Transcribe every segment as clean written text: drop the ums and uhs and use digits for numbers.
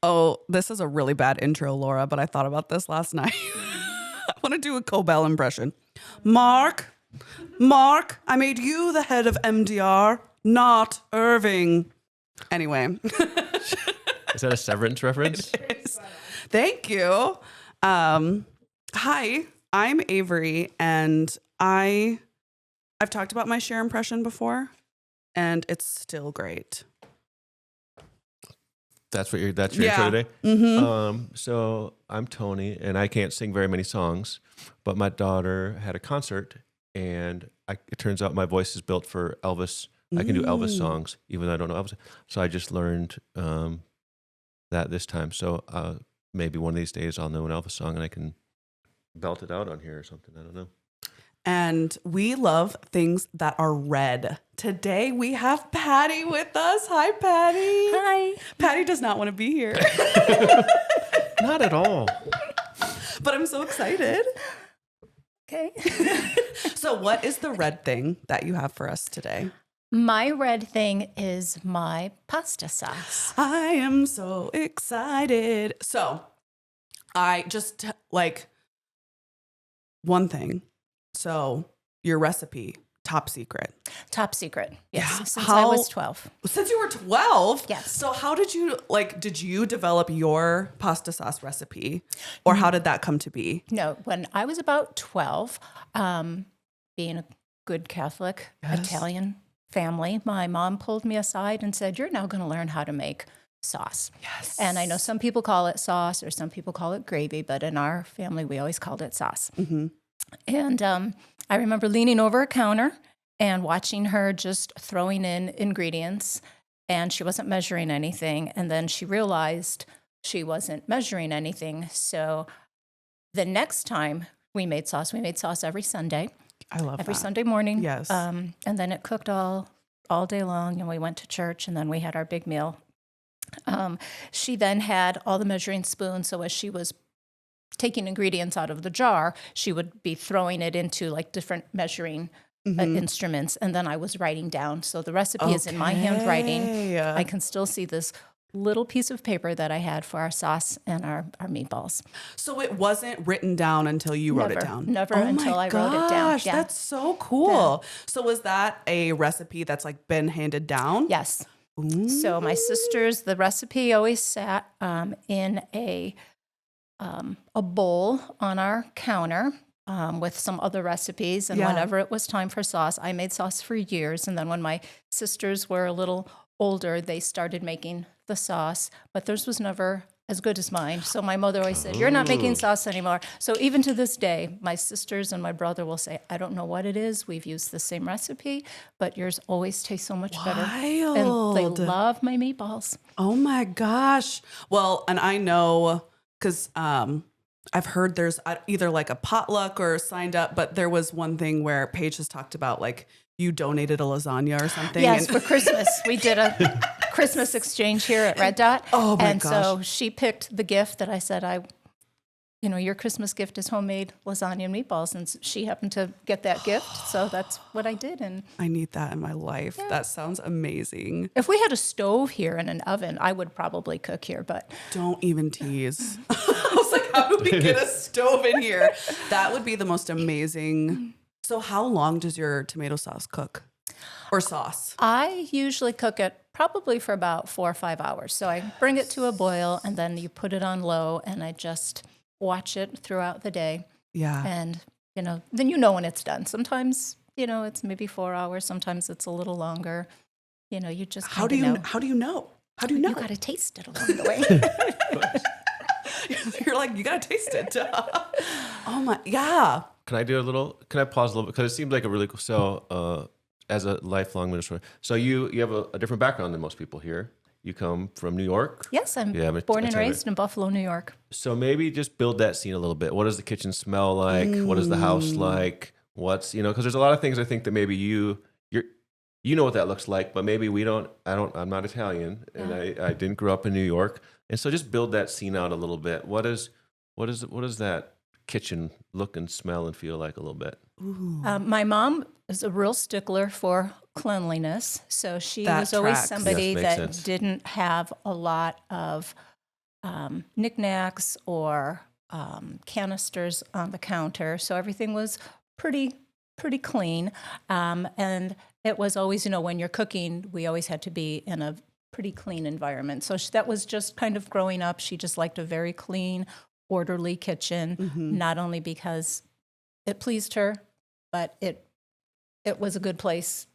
Oh, this is a really bad intro, Laura, but I thought about this last night. I want to do a Cobell impression. Mark, I made you the head of MDR, not Irving. Anyway. Is that a Severance reference? Thank you. Hi, I'm Avery, and I've talked about my Cher impression before, and it's still great. That's your intro today? Mm-hmm. So I'm Tony, and I can't sing very many songs, but my daughter had a concert, and it turns out my voice is built for Elvis. I can do Elvis songs, even though I don't know Elvis. So I just learned that this time. So maybe one of these days I'll know an Elvis song, and I can belt it out on here or something. I don't know. And we love things that are red. Today we have Patti with us. Hi, Patti. Hi. Patti does not want to be here. Not at all. But I'm so excited. Okay. So what is the red thing that you have for us today? My red thing is my pasta sauce. I am so excited. So I just one thing. So your recipe, top secret. Top secret. Yes. Yeah. Since I was 12. Since you were 12? Yes. So how did you did you develop your pasta sauce recipe, or how did that come to be? No, when I was about 12, being a good Catholic Italian family, my mom pulled me aside and said, "You're now going to learn how to make sauce." Yes. And I know some people call it sauce or some people call it gravy, but in our family, we always called it sauce. Mm-hmm. And I remember leaning over a counter and watching her just throwing in ingredients, and she wasn't measuring anything. And then she realized she wasn't measuring anything. So the next time we made sauce every Sunday. I love every that. Sunday morning. Yes. And then it cooked all day long, and we went to church, and then we had our big meal. She then had all the measuring spoons, so as she was taking ingredients out of the jar, she would be throwing it into like different measuring instruments, and then I was writing down. So the recipe is in my handwriting. I can still see this little piece of paper that I had for our sauce and our meatballs. So it wasn't written down until you wrote it down? Never until I wrote it down. Yeah. That's so cool. Yeah. So was that a recipe that's been handed down? Yes. Ooh. So my sisters, the recipe always sat in a bowl on our counter with some other recipes. And whenever it was time for sauce, I made sauce for years. And then when my sisters were a little older, they started making the sauce, but theirs was never as good as mine. So my mother always said, "You're not making sauce anymore." So even to this day, my sisters and my brother will say, "I don't know what it is. We've used the same recipe, but yours always tastes so much better." And they love my meatballs. Oh my gosh. Well, and I know because I've heard there's either like a potluck or signed up, but there was one thing where Paige has talked about you donated a lasagna or something. Yes, for Christmas. We did a Christmas exchange here at Red Dot. Oh my and gosh. So she picked the gift that I said, your Christmas gift is homemade lasagna and meatballs. And she happened to get that gift. So that's what I did. And I need that in my life. Yeah. That sounds amazing. If we had a stove here and an oven, I would probably cook here, but don't even tease. I was like, how do we get a stove in here? That would be the most amazing. So how long does your tomato sauce cook? Or sauce? I usually cook it probably for about 4 or 5 hours. So I bring it to a boil, and then you put it on low, and I just watch it throughout the day. Yeah. And, then when it's done. Sometimes, it's maybe 4 hours. Sometimes it's a little longer. You just How do you know? You got to taste it along the way. You're like, you got to taste it. Oh my, yeah. Can I pause a little bit? Because it seems like a really cool, so as a lifelong minister, so you have a different background than most people here. You come from New York. Yes, I'm born and raised in Buffalo, New York. So maybe just build that scene a little bit. What does the kitchen smell like? What is the house like? What's, because there's a lot of things I think that maybe you know what that looks like, but maybe we don't. I'm not Italian, and I didn't grow up in New York, and so just build that scene out a little bit. What is that kitchen look and smell and feel like a little bit? My mom is a real stickler for cleanliness, so she That was always tracks. somebody Yes, makes that sense. didn't have a lot of knickknacks or canisters on the counter. So everything was pretty clean. And it was always, when you're cooking, we always had to be in a pretty clean environment. So that was just kind of growing up. She just liked a very clean, orderly kitchen, not only because it pleased her, but it was a good place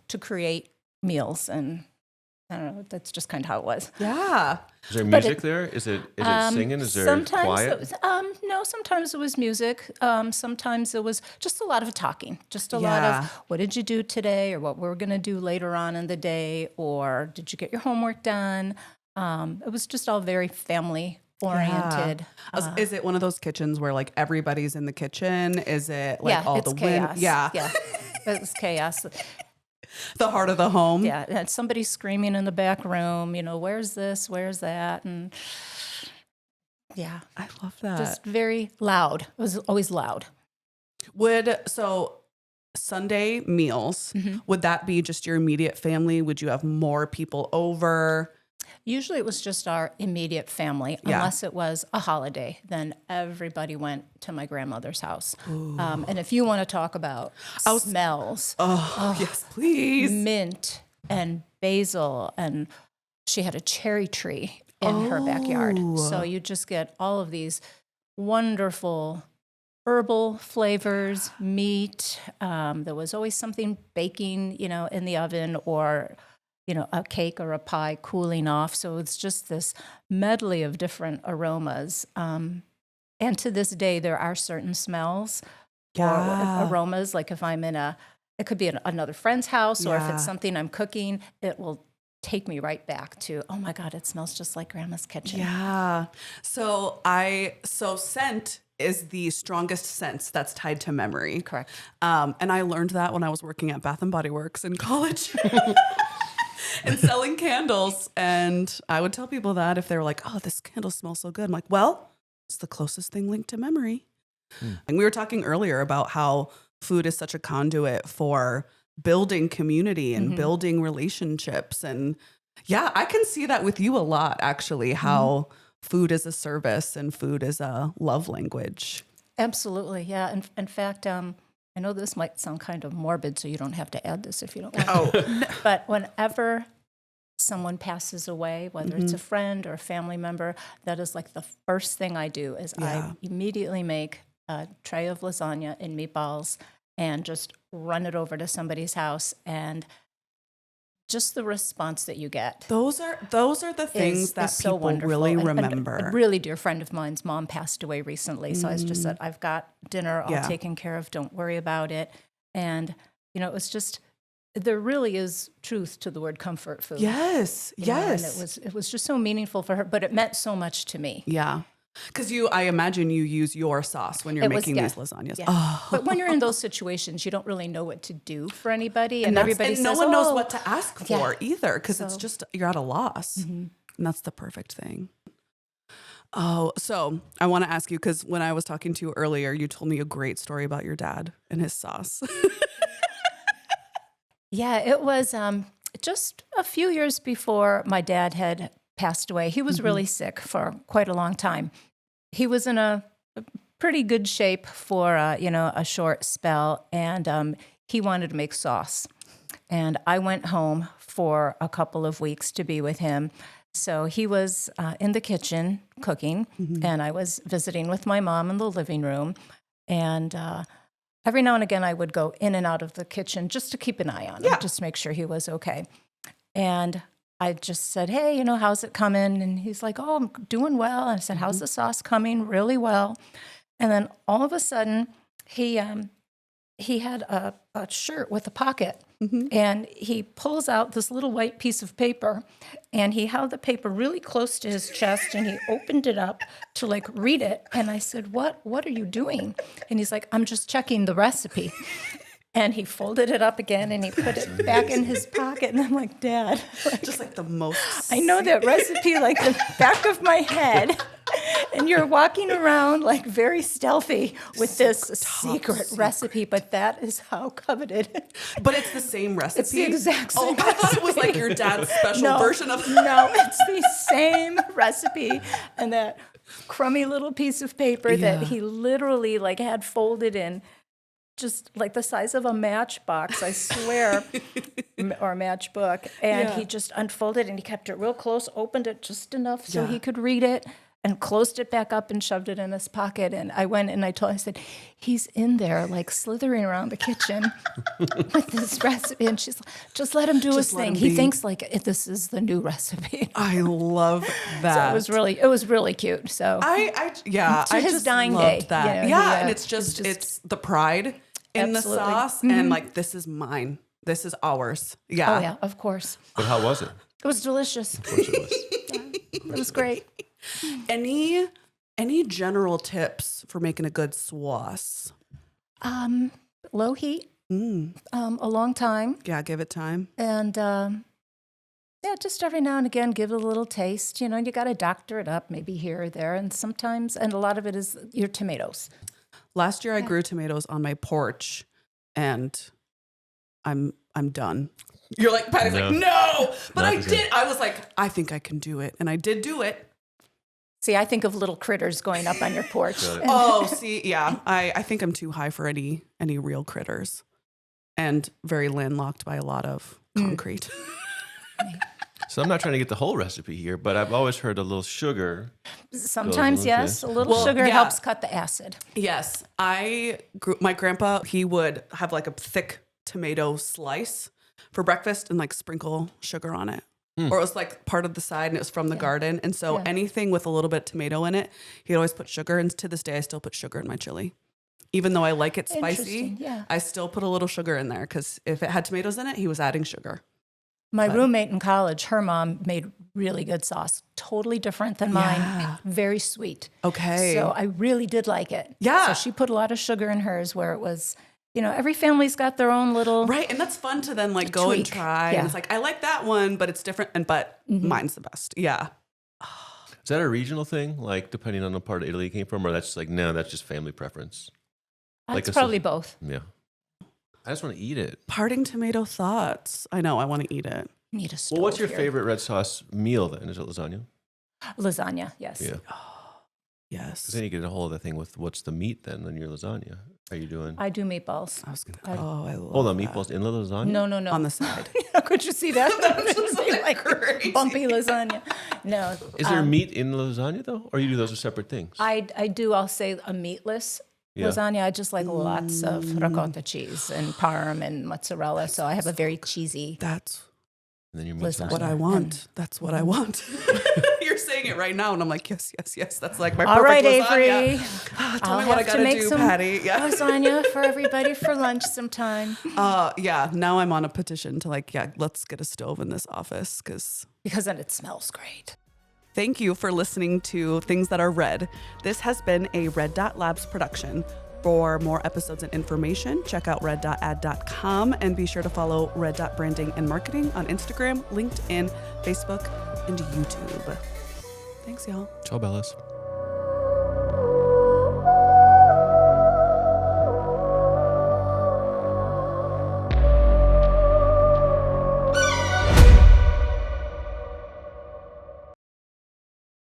to create meals. And I don't know, that's just kind of how it was. Yeah. Is there music there? Is it singing? Is there sometimes quiet? It was, no, sometimes it was music. Sometimes it was just a lot of talking. Just a lot of, what did you do today, or what we're going to do later on in the day, or did you get your homework done? It was just all very family oriented. Is it one of those kitchens where like everybody's in the kitchen? Is it like all it's the chaos. Yeah. It's chaos. The heart of the home. Yeah, and somebody screaming in the back room, where's this, where's that? And yeah. I love that. Just very loud. It was always loud. So Sunday meals, would that be just your immediate family? Would you have more people over? Usually it was just our immediate family, unless it was a holiday. Then everybody went to my grandmother's house. And if you want to talk about smells, Yes, please. mint and basil, and she had a cherry tree in her backyard. So you just get all of these wonderful herbal flavors, meat. There was always something baking, in the oven, or a cake or a pie cooling off. So it's just this medley of different aromas. And to this day, there are certain smells or aromas. Like if I'm it could be another friend's house, or if it's something I'm cooking, it will take me right back to, oh my God, it smells just like Grandma's kitchen. Yeah. So scent is the strongest sense that's tied to memory. Correct. And I learned that when I was working at Bath and Body Works in college. And selling candles. And I would tell people that if they were like, oh, this candle smells so good. I'm like, well, it's the closest thing linked to memory. And we were talking earlier about how food is such a conduit for building community and building relationships. And yeah, I can see that with you a lot, actually, how food is a service and food is a love language. Absolutely. Yeah. And in fact, I know this might sound kind of morbid, so you don't have to add this if you don't want to. But whenever someone passes away, whether it's a friend or a family member, that is like the first thing I do is I immediately make a tray of lasagna and meatballs and just run it over to somebody's house, and just the response that you get. Those are the things that so people really And remember. a really dear friend of mine's mom passed away recently. So I just said, I've got dinner all taken care of. Don't worry about it. And, it was just, there really is truth to the word comfort food. Yes. And it was just so meaningful for her, but it meant so much to me. Yeah. Because I imagine you use your sauce when you're making these lasagnas. Yeah. Oh. But when you're in those situations, you don't really know what to do for anybody. And everybody says, no one knows what to ask for either, because it's So- just, you're at a loss. And that's the perfect thing. Oh, so I want to ask you, because when I was talking to you earlier, you told me a great story about your dad and his sauce. Yeah, it was just a few years before my dad had passed away. He was really sick for quite a long time. He was in a pretty good shape for a short spell, and he wanted to make sauce. And I went home for a couple of weeks to be with him. So he was in the kitchen cooking, and I was visiting with my mom in the living room. And every now and again, I would go in and out of the kitchen just to keep an eye on him, just to make sure he was okay. And I just said, hey, how's it coming? And he's like, oh, I'm doing well. And I said, how's the sauce coming? Really well. And then all of a sudden, he had a shirt with a pocket. And he pulls out this little white piece of paper, and he held the paper really close to his chest, and he opened it up to read it. And I said, what are you doing? And he's like, I'm just checking the recipe. And he folded it up again, and he put it back in his pocket. And I'm like, Dad. Just like the most. I know that recipe like the back of my head. And you're walking around like very stealthy with this secret recipe, but that is how coveted. But it's the same recipe. It's the exact same I thought it was like your dad's special version of No, it's the same recipe. And that crummy little piece of paper that he literally like had folded in just like the size of a matchbox, I swear, or a matchbook. And he just unfolded and he kept it real close, opened it just enough so he could read it, and closed it back up and shoved it in his pocket. And I went and I said, he's in there like slithering around the kitchen with this recipe. And she's like, just let him do his thing. He thinks like this is the new recipe. I love that. So it was really cute. So I his just dying loved day, that. you know, And it's the pride in Absolutely. the sauce, and like, this is mine. This is ours. Yeah. Oh yeah, of course. But how was it? It was delicious. Of course it was. It was great. Any general tips for making a good sauce? Low heat, a long time, Yeah, give it time. and just every now and again, give it a little taste. You know, you got to doctor it up, maybe here or there, and a lot of it is your tomatoes. Last year I grew tomatoes on my porch, and I'm done. You're like, Patty's like, no, but I did. I was like, I think I can do it, and I did do it. See, I think of little critters going up on your porch. Oh, see, yeah, I think I'm too high for any real critters, and very landlocked by a lot of concrete. So I'm not trying to get the whole recipe here, but I've always heard a little sugar. Sometimes, yes, a little sugar helps cut the acid. Yes, my grandpa, he would have like a thick tomato slice for breakfast and like sprinkle sugar on it. Or it was like part of the side and it was from the garden. And so anything with a little bit of tomato in it, he'd always put sugar. And to this day, I still put sugar in my chili. Even though I like it spicy, I still put a little sugar in there because if it had tomatoes in it, he was adding sugar. My roommate in college, her mom made really good sauce, totally different than mine, very sweet. Okay. So I really did like it. Yeah. So she put a lot of sugar in hers where it was, you know, every family's got their own little. Right. And that's fun to then like go and try. Yeah. And it's like, I like that one, but it's different. But mine's the best. Yeah. Is that a regional thing, like depending on the part of Italy you came from, or that's just like, no, that's just family preference? It's probably both. Yeah. I just want to eat it. Parting tomato thoughts. I know. I want to eat it. Need a stove. Well, what's your here. favorite red sauce meal then? Is it lasagna? Lasagna, yes. Yeah. Yes. Because then you get a whole other thing with what's the meat then in your lasagna? Are you doing? I do meatballs. I was going to. I love Hold on, that. meatballs in the lasagna? No. On the side. Could you see that? That would be like crazy. bumpy lasagna. No. Is there meat in the lasagna though, or you do those as separate things? I do, I'll say a meatless lasagna. I just like lots of ricotta cheese and parm and mozzarella. So I have a very cheesy. That's And then your meat lasagna. sauce. what I want. That's what I want. You're saying it right now, and I'm like, yes. That's like my All perfect right, lasagna. Avery. Tell me I'll what I have to gotta make do, some Patty. Yeah. lasagna for everybody for lunch sometime. Yeah. Now I'm on a petition to like, let's get a stove in this office because. Because then it smells great. Thank you for listening to Things That Are Red. This has been a Red Dot Labs production. For more episodes and information, check out red.ad.com and be sure to follow Red Dot Branding and Marketing on Instagram, LinkedIn, Facebook, and YouTube. Thanks, y'all. Ciao, Bellas.